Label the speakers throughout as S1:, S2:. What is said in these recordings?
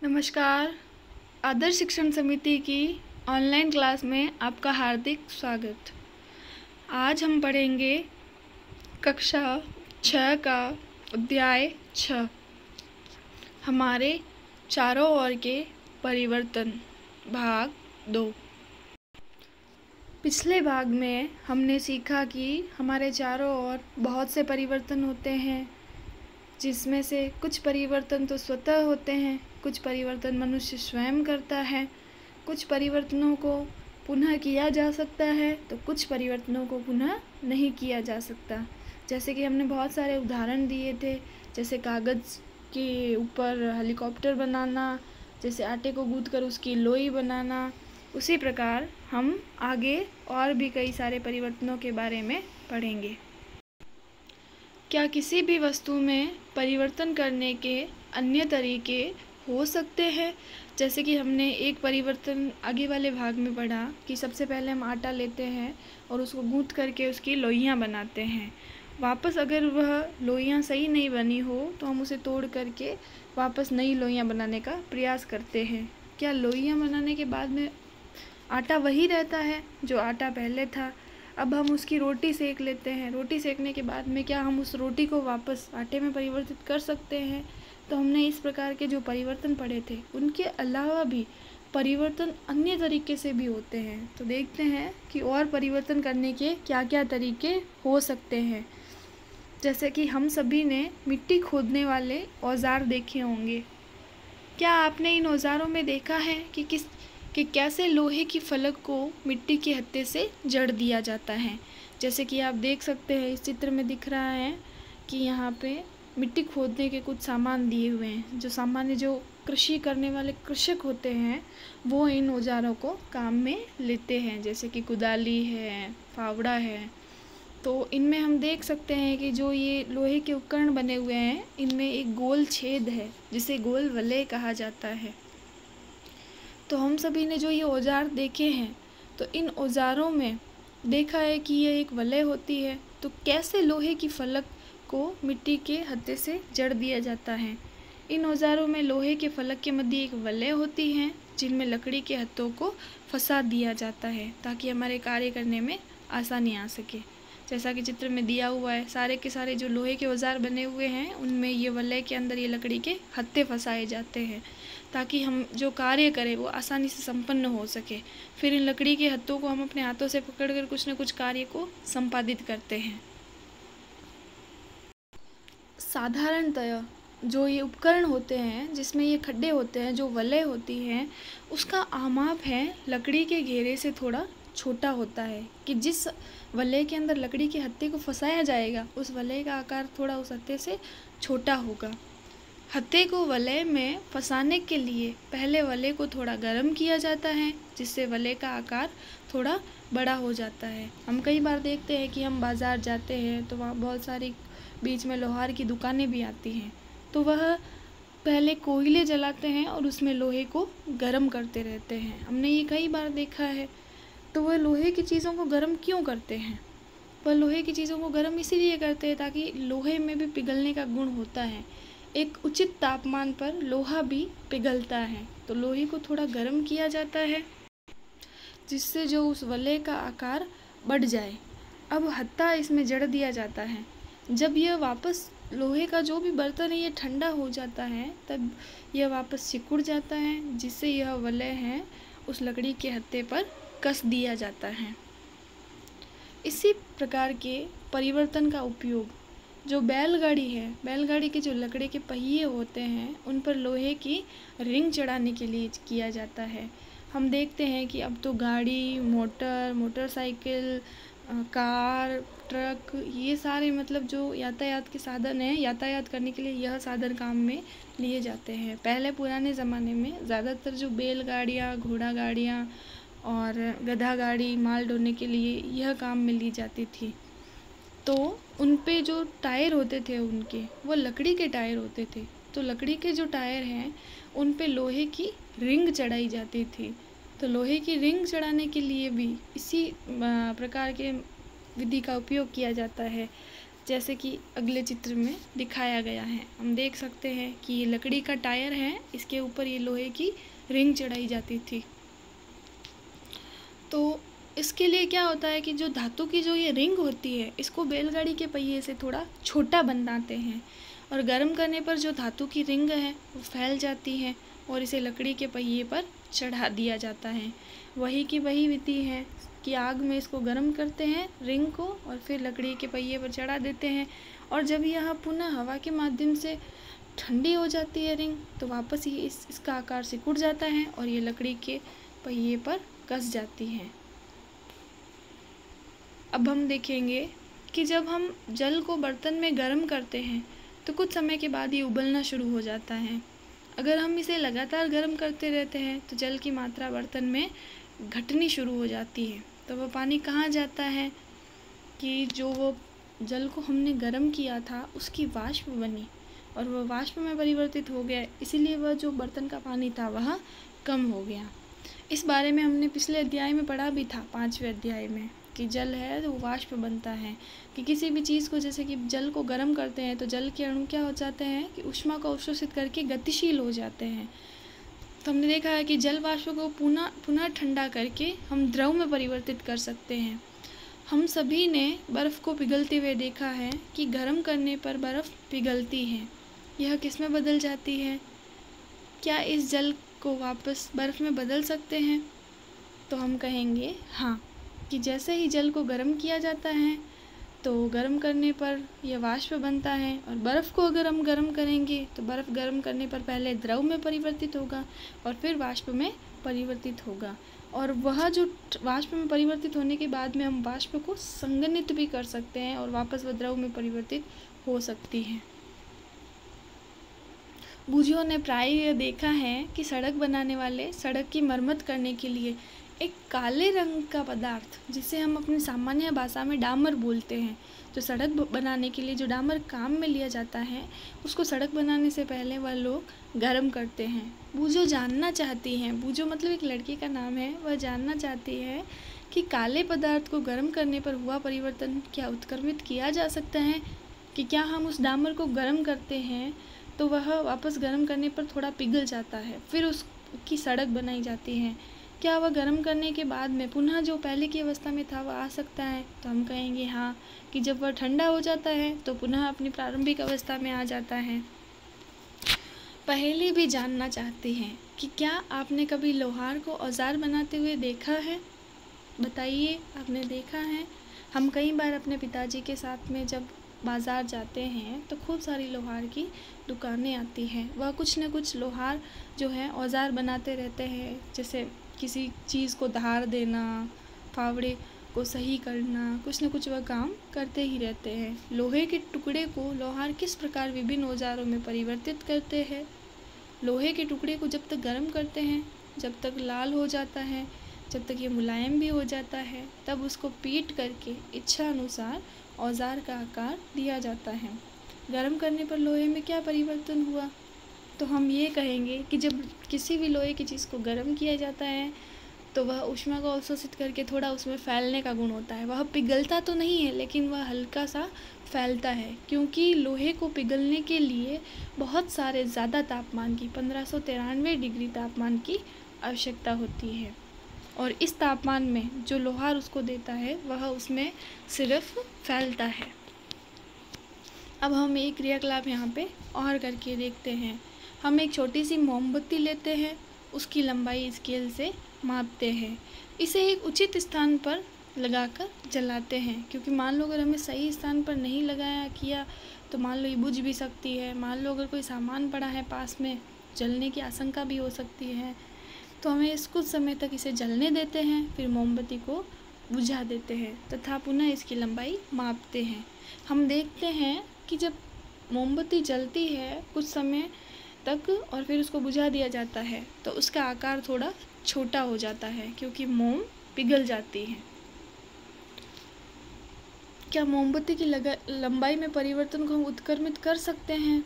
S1: नमस्कार। आदर्श शिक्षण समिति की ऑनलाइन क्लास में आपका हार्दिक स्वागत। आज हम पढ़ेंगे कक्षा 6 का अध्याय 6, हमारे चारों ओर के परिवर्तन, भाग 2। पिछले भाग में हमने सीखा कि हमारे चारों ओर बहुत से परिवर्तन होते हैं, जिसमें से कुछ परिवर्तन तो स्वतः होते हैं, कुछ परिवर्तन मनुष्य स्वयं करता है, कुछ परिवर्तनों को पुनः किया जा सकता है तो कुछ परिवर्तनों को पुनः नहीं किया जा सकता। जैसे कि हमने बहुत सारे उदाहरण दिए थे, जैसे कागज़ के ऊपर हेलीकॉप्टर बनाना, जैसे आटे को गूँथ कर उसकी लोई बनाना। उसी प्रकार हम आगे और भी कई सारे परिवर्तनों के बारे में पढ़ेंगे। क्या किसी भी वस्तु में परिवर्तन करने के अन्य तरीके हो सकते हैं? जैसे कि हमने एक परिवर्तन आगे वाले भाग में पढ़ा कि सबसे पहले हम आटा लेते हैं और उसको गूँथ करके उसकी लोइयाँ बनाते हैं। वापस अगर वह लोइयाँ सही नहीं बनी हो तो हम उसे तोड़ करके वापस नई लोइयाँ बनाने का प्रयास करते हैं। क्या लोइयाँ बनाने के बाद में आटा वही रहता है जो आटा पहले था? अब हम उसकी रोटी सेक लेते हैं। रोटी सेकने के बाद में क्या हम उस रोटी को वापस आटे में परिवर्तित कर सकते हैं? तो हमने इस प्रकार के जो परिवर्तन पढ़े थे, उनके अलावा भी परिवर्तन अन्य तरीके से भी होते हैं। तो देखते हैं कि और परिवर्तन करने के क्या क्या तरीके हो सकते हैं। जैसे कि हम सभी ने मिट्टी खोदने वाले औजार देखे होंगे। क्या आपने इन औजारों में देखा है कि कैसे लोहे की फलक को मिट्टी के हत्थे से जड़ दिया जाता है? जैसे कि आप देख सकते हैं, इस चित्र में दिख रहा है कि यहाँ पे मिट्टी खोदने के कुछ सामान दिए हुए हैं। जो कृषि करने वाले कृषक होते हैं वो इन औजारों को काम में लेते हैं, जैसे कि कुदाली है, फावड़ा है। तो इनमें हम देख सकते हैं कि जो ये लोहे के उपकरण बने हुए हैं, इनमें एक गोल छेद है जिसे गोल वलय कहा जाता है। तो हम सभी ने जो ये औजार देखे हैं, तो इन औजारों में देखा है कि ये एक वलय होती है। तो कैसे लोहे की फलक को मिट्टी के हत्थे से जड़ दिया जाता है? इन औजारों में लोहे के फलक के मध्य एक वलय होती है जिनमें लकड़ी के हत्थों को फंसा दिया जाता है ताकि हमारे कार्य करने में आसानी आ सके। जैसा कि चित्र में दिया हुआ है, सारे के सारे जो लोहे के औजार बने हुए हैं उनमें ये वलय के अंदर ये लकड़ी के हत्थे फंसाए जाते हैं ताकि हम जो कार्य करें वो आसानी से संपन्न हो सके। फिर इन लकड़ी के हत्थों को हम अपने हाथों से पकड़कर कुछ न कुछ कार्य को संपादित करते हैं। साधारणतः जो ये उपकरण होते हैं जिसमें ये खड्डे होते हैं, जो वलय होती हैं, उसका आमाप है लकड़ी के घेरे से थोड़ा छोटा होता है कि जिस वलय के अंदर लकड़ी के हत्थे को फंसाया जाएगा उस वलय का आकार थोड़ा उस हत्थे से छोटा होगा। हत्थे को वलय में फंसाने के लिए पहले वलय को थोड़ा गर्म किया जाता है जिससे वलय का आकार थोड़ा बड़ा हो जाता है। हम कई बार देखते हैं कि हम बाज़ार जाते हैं तो वहाँ बहुत सारी बीच में लोहार की दुकानें भी आती हैं, तो वह पहले कोयले जलाते हैं और उसमें लोहे को गर्म करते रहते हैं। हमने ये कई बार देखा है। तो वह लोहे की चीज़ों को गर्म क्यों करते हैं? वह लोहे की चीज़ों को गर्म इसीलिए करते हैं ताकि लोहे में भी पिघलने का गुण होता है। एक उचित तापमान पर लोहा भी पिघलता है, तो लोहे को थोड़ा गर्म किया जाता है जिससे जो उस वलय का आकार बढ़ जाए। अब हत्था इसमें जड़ दिया जाता है। जब यह वापस लोहे का जो भी बर्तन है ये ठंडा हो जाता है तब यह वापस सिकुड़ जाता है जिससे यह वलय है उस लकड़ी के हत्थे पर कस दिया जाता है। इसी प्रकार के परिवर्तन का उपयोग जो बैलगाड़ी है, बैलगाड़ी के जो लकड़ी के पहिए होते हैं उन पर लोहे की रिंग चढ़ाने के लिए किया जाता है। हम देखते हैं कि अब तो गाड़ी, मोटरसाइकिल, कार, ट्रक, ये सारे जो यातायात के साधन हैं, यातायात करने के लिए यह साधन काम में लिए जाते हैं। पहले पुराने ज़माने में ज़्यादातर जो बैलगाड़ियाँ, घोड़ा गाड़ियाँ और गधा गाड़ी माल ढोने के लिए यह काम में ली जाती थी। तो उन पे जो टायर होते थे उनके, वो लकड़ी के टायर होते थे। तो लकड़ी के जो टायर हैं उन पे लोहे की रिंग चढ़ाई जाती थी। तो लोहे की रिंग चढ़ाने के लिए भी इसी प्रकार के विधि का उपयोग किया जाता है। जैसे कि अगले चित्र में दिखाया गया है। हम देख सकते हैं कि ये लकड़ी का टायर है, इसके ऊपर ये लोहे की रिंग चढ़ाई जाती थी। तो इसके लिए क्या होता है कि जो धातु की जो ये रिंग होती है, इसको बैलगाड़ी के पहिए से थोड़ा छोटा बनाते हैं और गर्म करने पर जो धातु की रिंग है वो फैल जाती है और इसे लकड़ी के पहिए पर चढ़ा दिया जाता है। वही की वही विधि है कि आग में इसको गर्म करते हैं रिंग को और फिर लकड़ी के पहिए पर चढ़ा देते हैं, और जब यह पुनः हवा के माध्यम से ठंडी हो जाती है रिंग, तो वापस ही इसका आकार सिकुड़ जाता है और ये लकड़ी के पहिए पर कस जाती है। अब हम देखेंगे कि जब हम जल को बर्तन में गर्म करते हैं तो कुछ समय के बाद ये उबलना शुरू हो जाता है। अगर हम इसे लगातार गर्म करते रहते हैं तो जल की मात्रा बर्तन में घटनी शुरू हो जाती है। तो वह पानी कहाँ जाता है कि जो वो जल को हमने गर्म किया था उसकी वाष्प बनी और वह वाष्प में परिवर्तित हो गया, इसीलिए वह जो बर्तन का पानी था वह कम हो गया। इस बारे में हमने पिछले अध्याय में पढ़ा भी था, 5वें अध्याय में, कि जल है तो वाष्प बनता है। कि किसी भी चीज़ को, जैसे कि जल को गर्म करते हैं तो जल के अणु क्या हो जाते हैं कि ऊष्मा को अवशोषित करके गतिशील हो जाते हैं। तो हमने देखा है कि जल वाष्प को पुनः ठंडा करके हम द्रव में परिवर्तित कर सकते हैं। हम सभी ने बर्फ़ को पिघलते हुए देखा है कि गर्म करने पर बर्फ़ पिघलती है। यह किस में बदल जाती है? क्या इस जल को वापस बर्फ़ में बदल सकते हैं? तो हम कहेंगे हाँ, कि जैसे ही जल को गर्म किया जाता है तो गर्म करने पर यह वाष्प बनता है, और बर्फ़ को अगर हम गर्म करेंगे तो बर्फ़ गर्म करने पर पहले द्रव में परिवर्तित होगा और फिर वाष्प में परिवर्तित होगा, और वह जो वाष्प में परिवर्तित होने के बाद में हम वाष्प को संघनित भी कर सकते हैं और वापस वह द्रव में परिवर्तित हो सकती है। बूझों ने प्राय यह देखा है कि सड़क बनाने वाले सड़क की मरम्मत करने के लिए एक काले रंग का पदार्थ, जिसे हम अपनी सामान्य भाषा में डामर बोलते हैं, जो सड़क बनाने के लिए जो डामर काम में लिया जाता है, उसको सड़क बनाने से पहले वह लोग गर्म करते हैं। बूझो जानना चाहती हैं, बूझो मतलब एक लड़की का नाम है, वह जानना चाहती है कि काले पदार्थ को गर्म करने पर हुआ परिवर्तन क्या उत्क्रमित किया जा सकता है, कि क्या हम उस डामर को गर्म करते हैं तो वह वापस गर्म करने पर थोड़ा पिघल जाता है, फिर उसकी सड़क बनाई जाती है। क्या वह गर्म करने के बाद में पुनः जो पहले की अवस्था में था वह आ सकता है? तो हम कहेंगे हाँ, कि जब वह ठंडा हो जाता है तो पुनः अपनी प्रारंभिक अवस्था में आ जाता है। पहेली भी जानना चाहते हैं कि क्या आपने कभी लोहार को औजार बनाते हुए देखा है? बताइए, आपने देखा है? हम कई बार अपने पिताजी के साथ में जब बाज़ार जाते हैं तो खूब सारी लोहार की दुकानें आती हैं। वह कुछ न कुछ लोहार जो है औजार बनाते रहते हैं, जैसे किसी चीज़ को धार देना, फावड़े को सही करना, कुछ न कुछ वह काम करते ही रहते हैं। लोहे के टुकड़े को लोहार किस प्रकार विभिन्न औजारों में परिवर्तित करते हैं? लोहे के टुकड़े को जब तक गर्म करते हैं, जब तक लाल हो जाता है, जब तक ये मुलायम भी हो जाता है, तब उसको पीट करके इच्छा अनुसार औजार का आकार दिया जाता है। गर्म करने पर लोहे में क्या परिवर्तन हुआ? तो हम ये कहेंगे कि जब किसी भी लोहे की चीज़ को गर्म किया जाता है तो वह ऊष्मा को अवशोषित करके थोड़ा उसमें फैलने का गुण होता है। वह पिघलता तो नहीं है, लेकिन वह हल्का सा फैलता है, क्योंकि लोहे को पिघलने के लिए बहुत सारे ज़्यादा तापमान की 1593 डिग्री तापमान की आवश्यकता होती है, और इस तापमान में जो लोहार उसको देता है वह उसमें सिर्फ फैलता है। अब हम एक क्रियाकलाप यहाँ पे और करके देखते हैं। हम एक छोटी सी मोमबत्ती लेते हैं, उसकी लंबाई स्केल से मापते हैं, इसे एक उचित स्थान पर लगाकर जलाते हैं, क्योंकि मान लो अगर हमें सही स्थान पर नहीं लगाया किया तो मान लो ये बुझ भी सकती है। मान लो अगर कोई सामान पड़ा है पास में, जलने की आशंका भी हो सकती है। तो हमें इस कुछ समय तक इसे जलने देते हैं, फिर मोमबत्ती को बुझा देते हैं तथा पुनः इसकी लंबाई मापते हैं। हम देखते हैं कि जब मोमबत्ती जलती है कुछ समय तक और फिर उसको बुझा दिया जाता है तो उसका आकार थोड़ा छोटा हो जाता है, क्योंकि मोम पिघल जाती है। क्या मोमबत्ती की लंबाई में परिवर्तन को हम उत्क्रमित कर सकते हैं?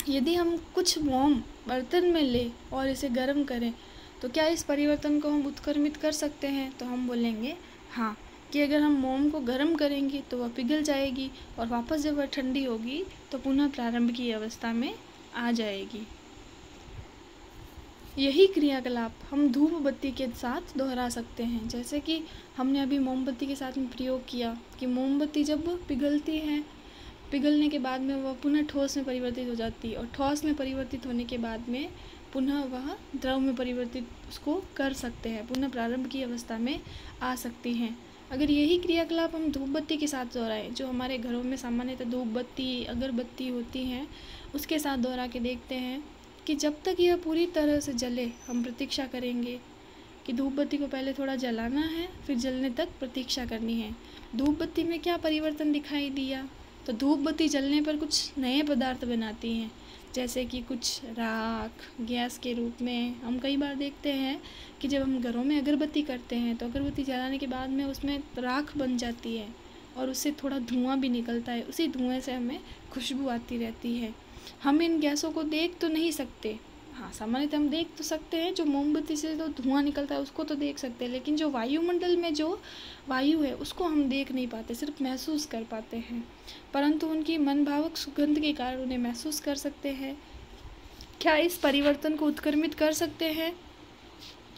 S1: यदि हम कुछ मोम बर्तन में ले और इसे गर्म करें तो क्या इस परिवर्तन को हम उत्क्रमित कर सकते हैं? तो हम बोलेंगे हाँ, कि अगर हम मोम को गर्म करेंगे तो वह पिघल जाएगी और वापस जब वह ठंडी होगी तो पुनः प्रारंभ की अवस्था में आ जाएगी। यही क्रियाकलाप हम धूप बत्ती के साथ दोहरा सकते हैं। जैसे कि हमने अभी मोमबत्ती के साथ में प्रयोग किया कि मोमबत्ती जब पिघलती है, पिघलने के बाद में वह पुनः ठोस में परिवर्तित हो जाती है और ठोस में परिवर्तित होने के बाद में पुनः वह द्रव में परिवर्तित उसको कर सकते हैं, पुनः प्रारंभ की अवस्था में आ सकती हैं। अगर यही क्रियाकलाप हम धूप बत्ती के साथ दोहराएं, जो हमारे घरों में सामान्यतः धूप बत्ती अगरबत्ती होती हैं, उसके साथ दोहरा के देखते हैं कि जब तक यह पूरी तरह से जले हम प्रतीक्षा करेंगे कि धूप बत्ती को पहले थोड़ा जलाना है, फिर जलने तक प्रतीक्षा करनी है। धूप बत्ती में क्या परिवर्तन दिखाई दिया? तो धूप बत्ती जलने पर कुछ नए पदार्थ बनाती हैं, जैसे कि कुछ राख गैस के रूप में। हम कई बार देखते हैं कि जब हम घरों में अगरबत्ती करते हैं तो अगरबत्ती जलाने के बाद में उसमें राख बन जाती है और उससे थोड़ा धुआं भी निकलता है। उसी धुएं से हमें खुशबू आती रहती है। हम इन गैसों को देख तो नहीं सकते, हाँ सामान्यतः हम देख तो सकते हैं, जो मोमबत्ती से जो धुआं निकलता है उसको तो देख सकते हैं, लेकिन जो वायुमंडल में जो वायु है उसको हम देख नहीं पाते, सिर्फ महसूस कर पाते हैं। परंतु उनकी मनभावक सुगंध के कारण उन्हें महसूस कर सकते हैं। क्या इस परिवर्तन को उत्क्रमित कर सकते हैं?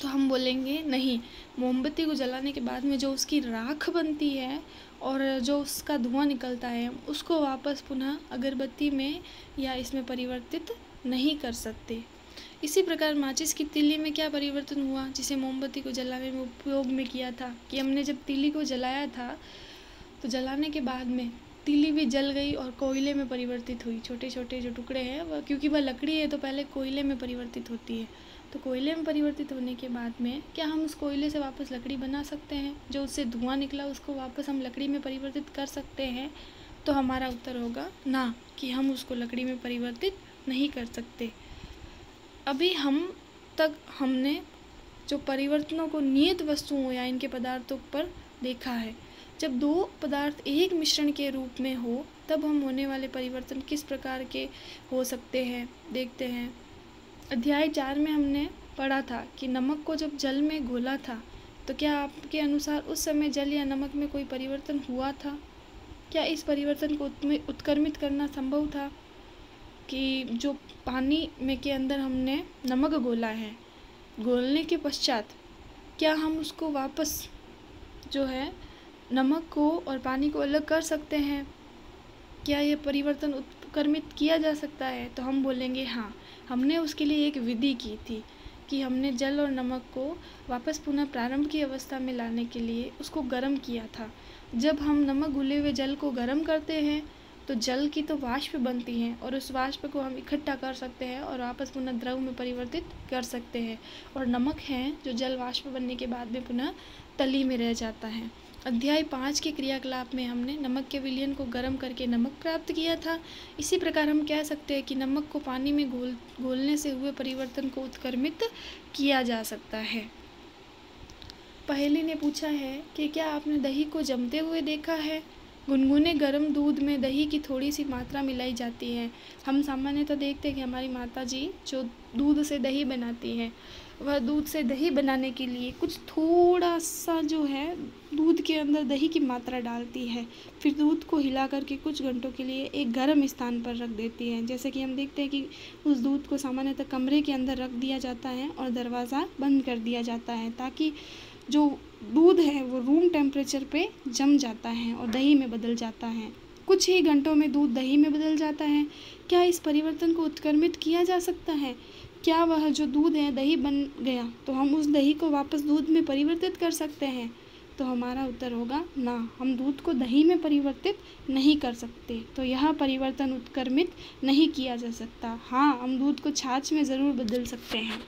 S1: तो हम बोलेंगे नहीं। मोमबत्ती को जलाने के बाद में जो उसकी राख बनती है और जो उसका धुआं निकलता है उसको वापस पुनः अगरबत्ती में या इसमें परिवर्तित नहीं कर सकते। इसी प्रकार माचिस की तीली में क्या परिवर्तन हुआ, जिसे मोमबत्ती को जलाने में उपयोग में किया था, कि हमने जब तीली को जलाया था तो जलाने के बाद में तीली भी जल गई और कोयले में परिवर्तित हुई। छोटे छोटे जो टुकड़े हैं वह, क्योंकि वह लकड़ी है तो पहले कोयले में परिवर्तित होती है, तो कोयले में परिवर्तित होने के बाद में क्या हम उस कोयले से वापस लकड़ी बना सकते हैं? जो उससे धुआं निकला उसको वापस हम लकड़ी में परिवर्तित कर सकते हैं? तो हमारा उत्तर होगा ना, कि हम उसको लकड़ी में परिवर्तित नहीं कर सकते। अभी हमने जो परिवर्तनों को नियत वस्तुओं या इनके पदार्थों पर देखा है। जब दो पदार्थ एक मिश्रण के रूप में हो तब हम होने वाले परिवर्तन किस प्रकार के हो सकते हैं, देखते हैं। अध्याय 4 में हमने पढ़ा था कि नमक को जब जल में घोला था तो क्या आपके अनुसार उस समय जल या नमक में कोई परिवर्तन हुआ था? क्या इस परिवर्तन को उत्क्रमित करना संभव था? कि जो पानी में के अंदर हमने नमक घोला है, घोलने के पश्चात क्या हम उसको वापस जो है नमक को और पानी को अलग कर सकते हैं? क्या ये परिवर्तन उत्क्रमित किया जा सकता है? तो हम बोलेंगे हाँ। हमने उसके लिए एक विधि की थी कि हमने जल और नमक को वापस पुनः प्रारंभ की अवस्था में लाने के लिए उसको गर्म किया था। जब हम नमक घुले हुए जल को गर्म करते हैं तो जल की तो वाष्प बनती हैं और उस वाष्प को हम इकट्ठा कर सकते हैं और वापस पुनः द्रव में परिवर्तित कर सकते हैं। और नमक है जो जल वाष्प बनने के बाद में पुनः तली में रह जाता है। अध्याय 5 के क्रियाकलाप में हमने नमक के विलयन को गर्म करके नमक प्राप्त किया था। इसी प्रकार हम कह सकते हैं कि नमक को पानी में घोलने से हुए परिवर्तन को उत्क्रमित किया जा सकता है। पहेली ने पूछा है कि क्या आपने दही को जमते हुए देखा है? गुनगुने गर्म दूध में दही की थोड़ी सी मात्रा मिलाई जाती है। हम सामान्यतः देखते हैं कि हमारी माता जी जो दूध से दही बनाती हैं, वह दूध से दही बनाने के लिए कुछ थोड़ा सा जो है दूध के अंदर दही की मात्रा डालती है, फिर दूध को हिला करके कुछ घंटों के लिए एक गर्म स्थान पर रख देती है। जैसे कि हम देखते हैं कि उस दूध को सामान्यतः कमरे के अंदर रख दिया जाता है और दरवाज़ा बंद कर दिया जाता है, ताकि जो दूध है वो रूम टेम्परेचर पे जम जाता है और दही में बदल जाता है। कुछ ही घंटों में दूध दही में बदल जाता है। क्या इस परिवर्तन को उत्क्रमित किया जा सकता है? क्या वह जो दूध है दही बन गया तो हम उस दही को वापस दूध में परिवर्तित कर सकते हैं? तो हमारा उत्तर होगा ना, हम दूध को दही में परिवर्तित नहीं कर सकते। तो यह परिवर्तन उत्क्रमित नहीं किया जा सकता। हाँ, हम दूध को छाछ में ज़रूर बदल सकते हैं।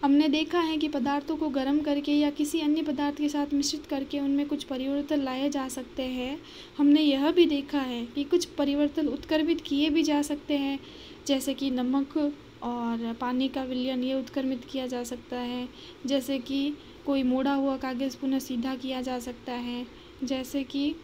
S1: हमने देखा है कि पदार्थों को गर्म करके या किसी अन्य पदार्थ के साथ मिश्रित करके उनमें कुछ परिवर्तन लाए जा सकते हैं। हमने यह भी देखा है कि कुछ परिवर्तन उत्क्रमित किए भी जा सकते हैं, जैसे कि नमक और पानी का विलयन ये उत्क्रमित किया जा सकता है। जैसे कि कोई मोड़ा हुआ कागज़ पुनः सीधा किया जा सकता है। जैसे कि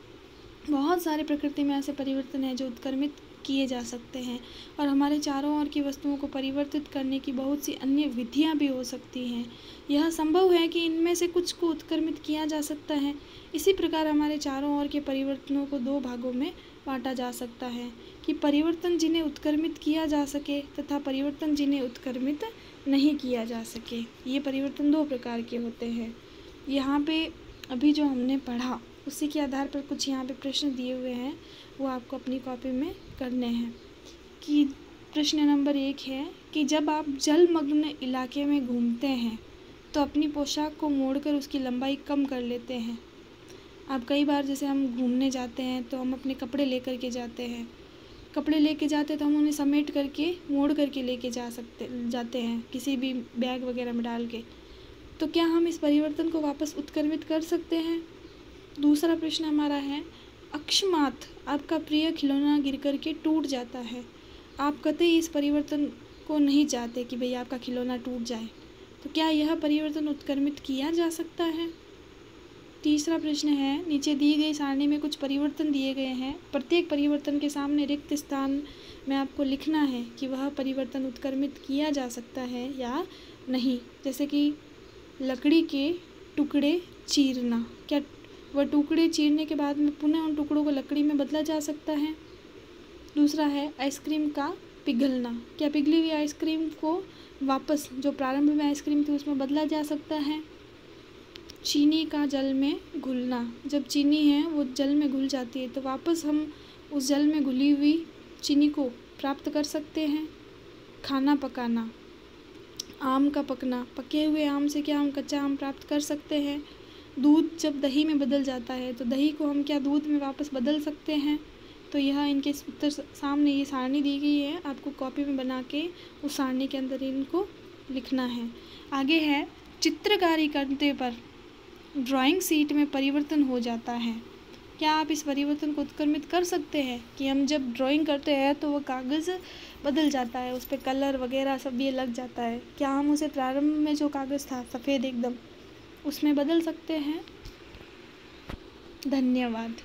S1: बहुत सारे प्रकृति में ऐसे परिवर्तन हैं जो उत्क्रमित किए जा सकते हैं और हमारे चारों ओर की वस्तुओं को परिवर्तित करने की बहुत सी अन्य विधियां भी हो सकती हैं। यह संभव है कि इनमें से कुछ को उत्क्रमित किया जा सकता है। इसी प्रकार हमारे चारों ओर के परिवर्तनों को दो भागों में बांटा जा सकता है कि परिवर्तन जिन्हें उत्क्रमित किया जा सके तथा परिवर्तन जिन्हें उत्क्रमित नहीं किया जा सके। ये परिवर्तन दो प्रकार के होते हैं। यहाँ पे अभी जो हमने पढ़ा उसी के आधार पर कुछ यहाँ पे प्रश्न दिए हुए हैं, वो आपको अपनी कॉपी में करने हैं। कि प्रश्न नंबर 1 है कि जब आप जलमग्न इलाके में घूमते हैं तो अपनी पोशाक को मोड़कर उसकी लंबाई कम कर लेते हैं। अब कई बार जैसे हम घूमने जाते हैं तो हम अपने कपड़े लेकर के जाते हैं, तो हम उन्हें समेट करके मोड़ करके लेके जाते हैं किसी भी बैग वगैरह में डाल के। तो क्या हम इस परिवर्तन को वापस उत्क्रमित कर सकते हैं? दूसरा प्रश्न हमारा है, अकस्मात आपका प्रिय खिलौना गिर करके टूट जाता है। आप कतई इस परिवर्तन को नहीं चाहते कि भाई आपका खिलौना टूट जाए, तो क्या यह परिवर्तन उत्क्रमित किया जा सकता है? तीसरा प्रश्न है, नीचे दी गई सारणी में कुछ परिवर्तन दिए गए हैं। प्रत्येक परिवर्तन के सामने रिक्त स्थान में आपको लिखना है कि वह परिवर्तन उत्क्रमित किया जा सकता है या नहीं। जैसे कि लकड़ी के टुकड़े चीरना, क्या वह टुकड़े चीरने के बाद में पुनः उन टुकड़ों को लकड़ी में बदला जा सकता है? दूसरा है आइसक्रीम का पिघलना, क्या पिघली हुई आइसक्रीम को वापस जो प्रारंभ में आइसक्रीम थी उसमें बदला जा सकता है? चीनी का जल में घुलना, जब चीनी है वो जल में घुल जाती है तो वापस हम उस जल में घुली हुई चीनी को प्राप्त कर सकते हैं। खाना पकाना, आम का पकना, पके हुए आम से क्या हम कच्चा आम प्राप्त कर सकते हैं? दूध जब दही में बदल जाता है तो दही को हम क्या दूध में वापस बदल सकते हैं? तो यह इनके उत्तर सामने ये सारणी दी गई है, आपको कॉपी में बना के उस सारणी के अंदर इनको लिखना है। आगे है, चित्रकारी करने पर ड्राइंग शीट में परिवर्तन हो जाता है। क्या आप इस परिवर्तन को उत्क्रमित कर सकते हैं कि हम जब ड्राइंग करते हैं तो वो कागज़ बदल जाता है, उस पर कलर वगैरह सब ये लग जाता है, क्या हम उसे प्रारंभ में जो कागज़ था सफ़ेद एकदम उसमें बदल सकते हैं? धन्यवाद।